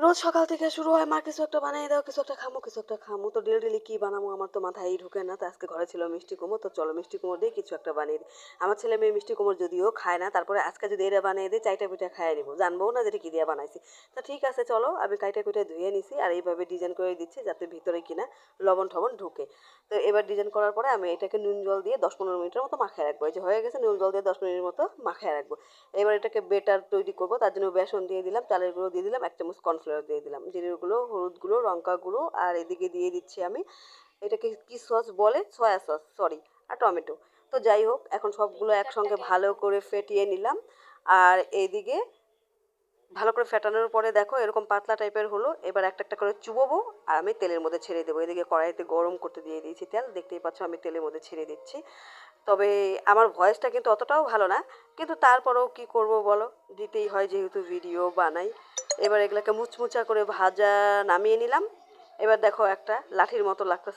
রোজ সকাল থেকে শুরু হয় মা কিছু একটা বানিয়ে দাও, কিছু একটা খামো, কিছু একটা খামো। তো ডেলি কি বানাবো আমার তো মাথায়ই ঢুকে না। তো আজকে ঘরে ছিল মিষ্টি কুমড়ো, তো চলো মিষ্টি কুমড়ো দিয়ে কিছু একটা বানিয়ে দিই। আমার ছেলে মেয়ে মিষ্টি কুমড়ো যদিও খায় না, তারপরে আজকে যদি এটা বানিয়ে দিই চাইটা পিঠা খাইয়ে নিবো, জানবো না যেটা কি দিয়ে বানাইছি। তো ঠিক আছে চলো, আমি কাইটা কুইটা ধুয়ে নিছি আর এইভাবে ডিজাইন করে দিচ্ছি যাতে ভিতরে কিনা লবণ টবণ ঢুকে। তো এবার ডিজাইন করার পরে আমি এটাকে নুন জল দিয়ে 10-15 মিনিটের মতো মাখিয়ে রাখবো। এই যে হয়ে গেছে, নুন জল দিয়ে 10 মিনিটের মতো মাখিয়ে রাখবো। এবার এটাকে বেটার তৈরি করবো, তার জন্য বেসন দিয়ে দিলাম, চালের গুঁড়ো দিয়ে দিলাম, 1 চামচ কর্নফ্লাওয়ার দিয়ে দিলাম, জিরের গুঁড়ো, হলুদ গুঁড়ো, লঙ্কা গুঁড়ো, আর এদিকে দিয়ে দিচ্ছি আমি এটাকে কি সস বলে, সয়া সস, সরি, আর টমেটো। তো যাই হোক, এখন সবগুলো একসঙ্গে ভালো করে ফেটিয়ে নিলাম। আর এইদিকে ভালো করে ফেটানোর পরে দেখো এরকম পাতলা টাইপের হলো। এবার একটা একটা করে চুবোবো আর আমি তেলের মধ্যে ছেড়ে দেবো। এদিকে কড়াইতে গরম করতে দিয়ে দিয়েছি তেল, দেখতেই পাচ্ছ আমি তেলের মধ্যে ছেড়ে দিচ্ছি। তবে আমার ভয়েসটা কিন্তু অতটাও ভালো না, কিন্তু তারপরেও কি করব বলো, দিতেই হয় যেহেতু ভিডিও বানাই। এবার এগুলোকে মুচমুচা করে ভাজা নামিয়ে নিলাম। এবার দেখো একটা লাঠির মতো লাগতেছে।